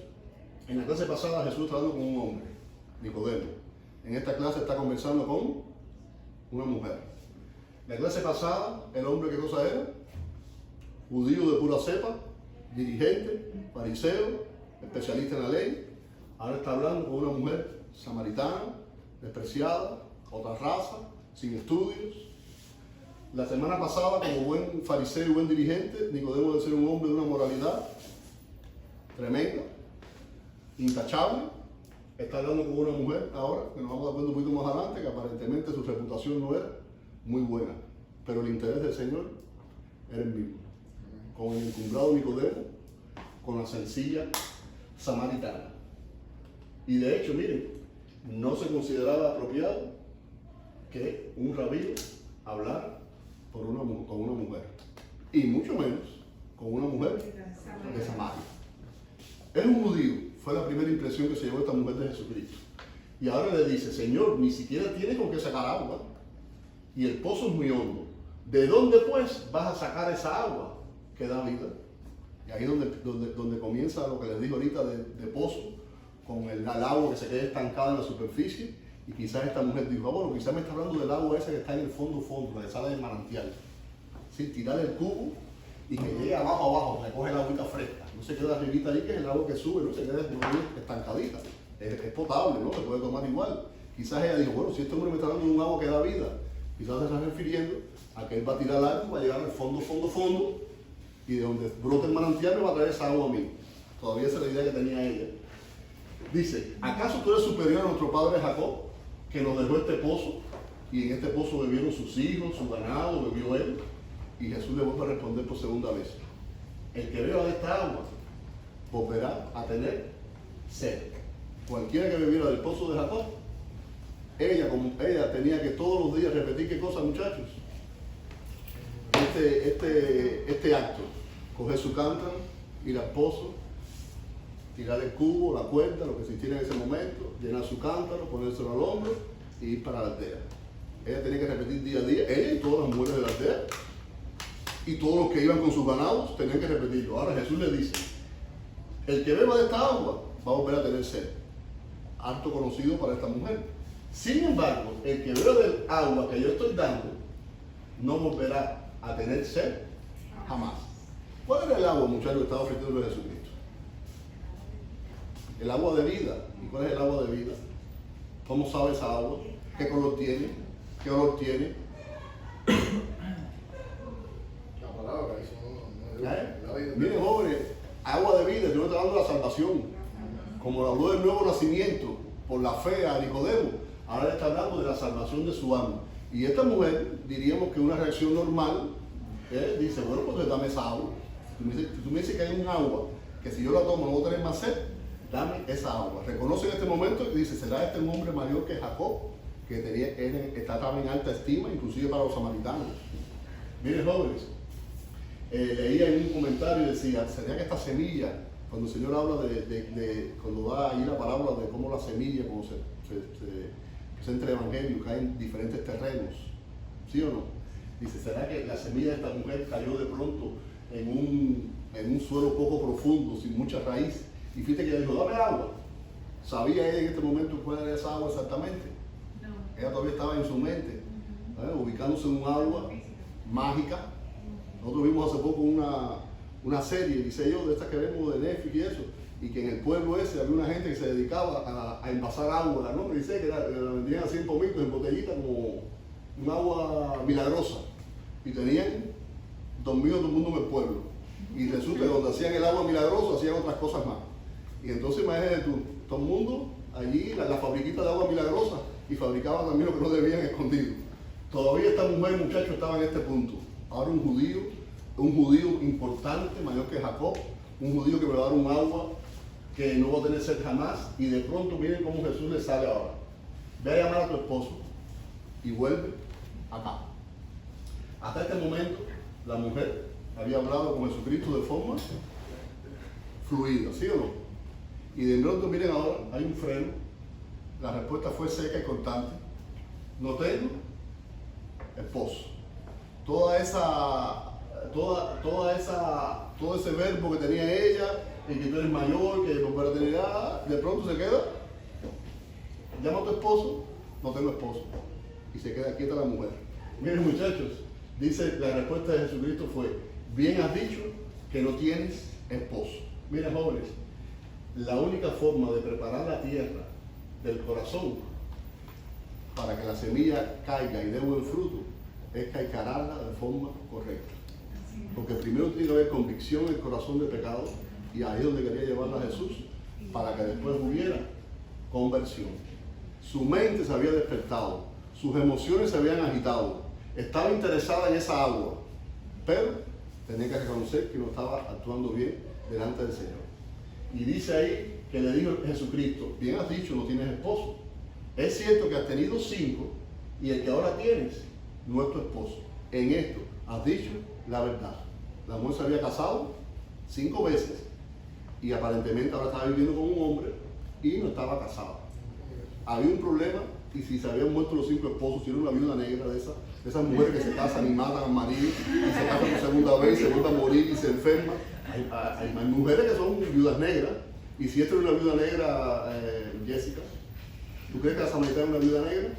en la clase pasada Jesús está hablando con un hombre, Nicodemo. En esta clase está conversando con una mujer. La clase pasada, el hombre, ¿qué cosa era? Judío de pura cepa, dirigente, fariseo, especialista en la ley. Ahora está hablando con una mujer samaritana, despreciada, otra raza, sin estudios. La semana pasada, como buen fariseo y buen dirigente, Nicodemo debe ser un hombre de una moralidad tremenda, intachable. Está hablando con una mujer ahora, que nos vamos a dar cuenta un poquito más adelante, que aparentemente su reputación no era muy buena, pero el interés del Señor era el mismo. Con el encumbrado Nicodemo, con la sencilla samaritana. Y de hecho, miren, no se consideraba apropiado que un rabino hablara con una mujer, y mucho menos con una mujer de Samaria. Era un judío, fue la primera impresión que se llevó esta mujer de Jesucristo. Y ahora le dice, Señor, ni siquiera tienes con qué sacar agua, y el pozo es muy hondo. ¿De dónde pues vas a sacar esa agua que da vida? Y ahí es donde comienza lo que les digo ahorita de pozo, con el agua que se queda estancada en la superficie. Y quizás esta mujer dijo, bueno, quizás me está hablando del agua esa que está en el fondo, la que sale del manantial. ¿Sí? Tirar el cubo y que llegue abajo, recoge el agüita fresca. No se queda arribita ahí, que es el agua que sube, no se queda estancadita. Es potable, ¿no? Se puede tomar igual. Quizás ella dijo, bueno, si este hombre me está hablando de un agua que da vida, quizás se está refiriendo a que él va a tirar el agua y va a llegar al fondo, y de donde brote el manantial me va a traer esa agua a mí. Todavía esa es la idea que tenía ella. Dice, ¿acaso tú eres superior a nuestro padre Jacob, que nos dejó este pozo, y en este pozo bebieron sus hijos, su ganado, bebió él? Y Jesús le vuelve a responder por segunda vez, el que beba de esta agua volverá a tener sed. Cualquiera que bebiera del pozo de Jacob, ella tenía que todos los días repetir, ¿qué cosa, muchachos? Este acto, coger su cántaro, ir al pozo, tirar el cubo, la cuerda, lo que existiera en ese momento, llenar su cántaro, ponérselo al hombro y ir para la aldea. Ella tenía que repetir día a día, ella y todas las mujeres de la aldea, y todos los que iban con sus ganados tenían que repetirlo. Ahora Jesús le dice, el que beba de esta agua va a volver a tener sed. Harto conocido para esta mujer. Sin embargo, el que beba del agua que yo estoy dando no volverá a tener sed jamás. ¿Cuál era el agua, muchachos, que estaba ofreciendo Jesucristo? El agua de vida. ¿Y cuál es el agua de vida? ¿Cómo sabe esa agua? ¿Qué color tiene? ¿Qué olor tiene? La palabra, eso no. Miren, jóvenes, agua de vida, yo no estoy hablando de la salvación. Como le habló del nuevo nacimiento por la fe a Nicodemo, ahora le está hablando de la salvación de su alma. Y esta mujer, diríamos que una reacción normal, dice, bueno, pues dame esa agua. Tú me dices que hay un agua, que si yo la tomo no voy a tener más sed, dame esa agua. Reconoce en este momento y dice, ¿será este un hombre mayor que Jacob? Que estaba en alta estima, inclusive para los samaritanos. Miren, jóvenes, leía en un comentario y decía, ¿sería que esta semilla Cuando el Señor habla cuando da ahí la parábola de cómo la semilla, cuando se presenta el Evangelio, cae en diferentes terrenos, ¿sí o no? Dice, ¿será que la semilla de esta mujer cayó de pronto en un suelo poco profundo, sin mucha raíz? Y fíjate que ella dijo, dame agua. ¿Sabía ella en este momento cuál era esa agua exactamente? No. Ella todavía estaba en su mente, ubicándose en un agua mágica. Nosotros vimos hace poco una serie, dice yo, de estas que vemos de Netflix y eso, y que en el pueblo ese había una gente que se dedicaba a envasar agua, ¿no? Dice que la vendían así en pomitos, en botellitas, como un agua milagrosa, y tenían dormido todo el mundo en el pueblo, y resulta que cuando hacían el agua milagrosa hacían otras cosas más. Y entonces imagínate tú, todo el mundo allí, la fabriquita de agua milagrosa, y fabricaban también lo que no debían escondido. Todavía esta mujer, muchacho, estaba en este punto. Ahora un judío importante, mayor que Jacob, un judío que me va a dar un agua que no va a tener sed jamás, y de pronto miren cómo Jesús le sale ahora. Ve a llamar a tu esposo y vuelve acá. Hasta este momento, la mujer había hablado con Jesucristo de forma fluida, ¿sí o no? Y de pronto, miren ahora, hay un freno. La respuesta fue seca y cortante. No tengo esposo. Todo ese verbo que tenía ella, y que tú eres mayor, que volver a tener edad, de pronto se queda. Llama a tu esposo, no tengo esposo. Y se queda quieta la mujer. Miren, muchachos, dice, la respuesta de Jesucristo fue, bien has dicho que no tienes esposo. Miren, jóvenes, la única forma de preparar la tierra del corazón para que la semilla caiga y dé buen fruto es caicararla de forma correcta. Porque primero tiene que haber convicción en el corazón de pecado, y ahí es donde quería llevarla a Jesús, para que después hubiera conversión. Su mente se había despertado, sus emociones se habían agitado, estaba interesada en esa agua, pero tenía que reconocer que no estaba actuando bien delante del Señor. Y dice ahí que le dijo Jesucristo, bien has dicho, no tienes esposo. Es cierto que has tenido 5, y el que ahora tienes no es tu esposo. En esto has dicho la verdad. La mujer se había casado 5 veces, y aparentemente ahora estaba viviendo con un hombre y no estaba casada. Había un problema, y si se habían muerto los 5 esposos, si era una viuda negra de esas mujeres que se casan y matan al marido, y se casan por segunda vez, y se vuelven a morir y se enferman. Hay mujeres que son viudas negras, y si esto es una viuda negra, Jessica, ¿tú crees que la samaritana es una viuda negra?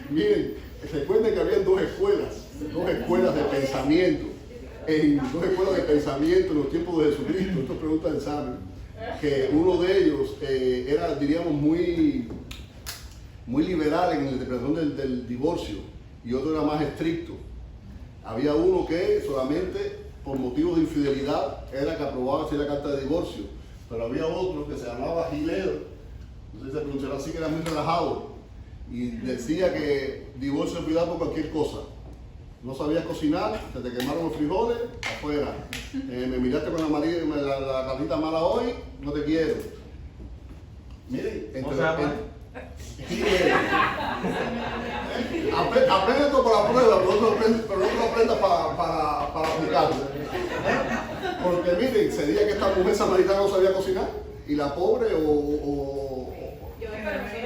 miren, recuerden que habían dos escuelas de pensamiento, en los tiempos de Jesucristo. Esto es pregunta de examen, que uno de ellos era, diríamos, muy liberal en la interpretación del divorcio, y otro era más estricto. Había uno que solamente por motivos de infidelidad era que aprobaba así la carta de divorcio, pero había otro que se llamaba Gileo, no sé si se pronunciará así, que era muy relajado, y decía que divorcio es cuidado por cualquier cosa. No sabías cocinar, se te quemaron los frijoles, afuera. Me miraste con la carita mala hoy, no te quiero. Miren, aprende esto por la prueba, pero no lo aprendas para aplicarlo. Porque miren, sería que esta mujer samaritana no sabía cocinar, y la pobre Yo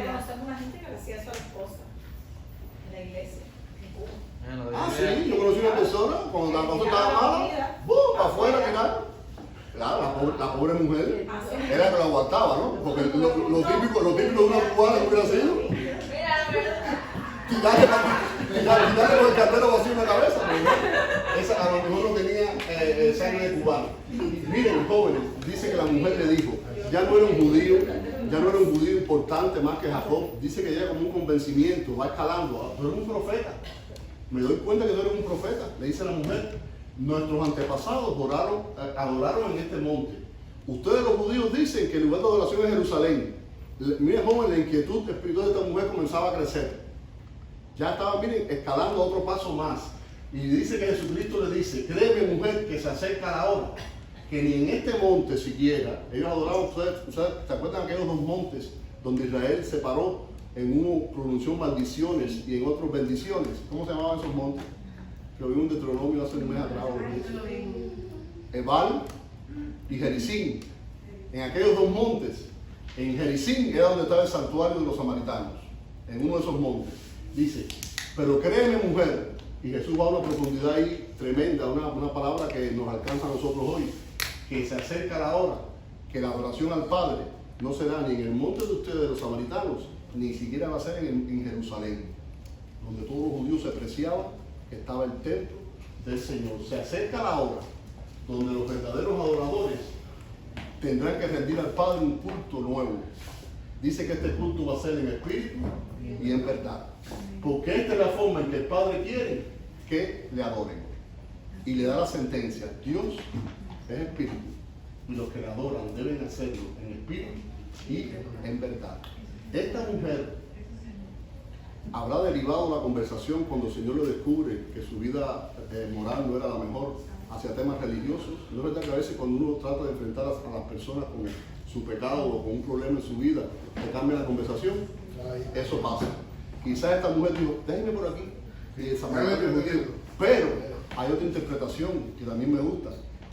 conocemos una gente que le hacía eso a la esposa en la iglesia, en Cuba. Sí, yo conocí una persona, cuando la cosa estaba mala, para afuera, tirar. Claro, la pobre mujer era que la aguantaba, ¿no? Porque lo típico de una cubana que hubiera sido tirarle con el cartero vacío en la cabeza. Esa a lo mejor no tenía sangre de cubano. Miren, jóvenes, dice que la mujer le dijo, ya no era un judío importante más que Jacob. Dice que llega como un convencimiento, va escalando. Tú eres un profeta. Me doy cuenta que tú eres un profeta, le dice la mujer. Nuestros antepasados adoraron en este monte. Ustedes los judíos dicen que el lugar de adoración es Jerusalén. Miren, joven, la inquietud espiritual de esta mujer comenzaba a crecer. Ya estaba, miren, escalando otro paso más. Y dice que Jesucristo le dice, créeme, mujer, que se acerca la hora, que ni en este monte siquiera, ellos adoraban, ustedes ¿se acuerdan de aquellos 2 montes donde Israel se paró? En uno pronunció maldiciones y en otros bendiciones. ¿Cómo se llamaban esos montes? que lo vimos en Deuteronomio hace un mes atrás. Ebal y Gerizim. En aquellos dos montes, en Gerizim era donde estaba el santuario de los samaritanos, en uno de esos montes. Dice, pero créeme, mujer, y Jesús va a una profundidad ahí tremenda, una palabra que nos alcanza a nosotros hoy, que se acerca la hora, que la adoración al Padre no será ni en el monte de ustedes, los samaritanos, ni siquiera va a ser en Jerusalén, donde todos los judíos se apreciaban, estaba el templo del Señor. Se acerca la hora donde los verdaderos adoradores tendrán que rendir al Padre un culto nuevo. Dice que este culto va a ser en espíritu y en verdad. Porque esta es la forma en que el Padre quiere que le adoren. Y le da la sentencia: Dios es espíritu, y los que le adoran deben hacerlo en espíritu y en verdad. Esta mujer habrá derivado la conversación cuando el Señor le descubre que su vida moral no era la mejor, hacia temas religiosos. No es verdad que a veces cuando uno trata de enfrentar a las personas con su pecado o con un problema en su vida, le cambia la conversación. Eso pasa. Quizás esta mujer dijo, déjeme por aquí, pero hay otra interpretación que también me gusta.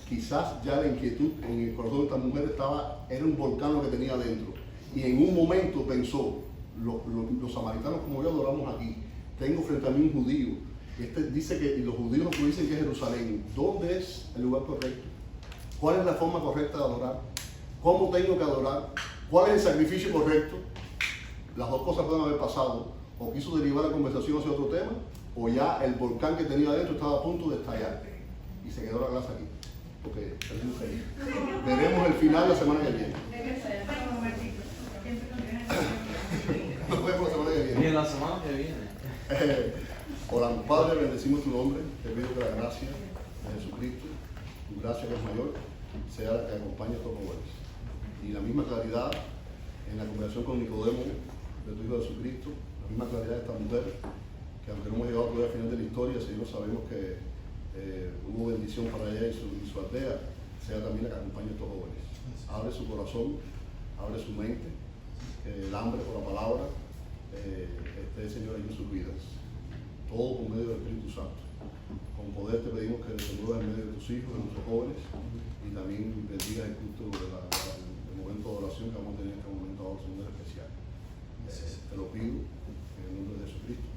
Quizás ya la inquietud en el corazón de esta mujer era un volcán lo que tenía dentro, y en un momento pensó, los samaritanos como yo adoramos aquí, tengo frente a mí un judío, dice que los judíos dicen que es Jerusalén. ¿Dónde es el lugar correcto? ¿Cuál es la forma correcta de adorar? ¿Cómo tengo que adorar? ¿Cuál es el sacrificio correcto? Las dos cosas pueden haber pasado. O quiso derivar la conversación hacia otro tema, o ya el volcán que tenía adentro estaba a punto de estallar y se quedó la clase aquí, porque tenemos que ir. Veremos el final la semana que viene. Nos vemos la semana que viene. Y en la semana que viene. Orando. Padre, bendecimos tu nombre. Te pido que la gracia de Jesucristo, tu gracia que es mayor, sea la que acompañe a estos jóvenes. Y la misma claridad en la conversación con Nicodemo de tu Hijo Jesucristo, la misma claridad de esta mujer, que aunque no hemos llegado todavía al final de la historia, Señor, sabemos que hubo bendición para ella y su aldea, sea también la que acompañe a estos jóvenes. Abre su corazón, abre su mente, el hambre por la palabra, Señor, en sus vidas. Todo por medio del Espíritu Santo. Con poder te pedimos que te muevas en medio de tus hijos, de nuestros jóvenes, y también bendiga el culto del momento de oración que vamos a tener en este momento ahora, de manera especial. Te lo pido en el nombre de Jesucristo.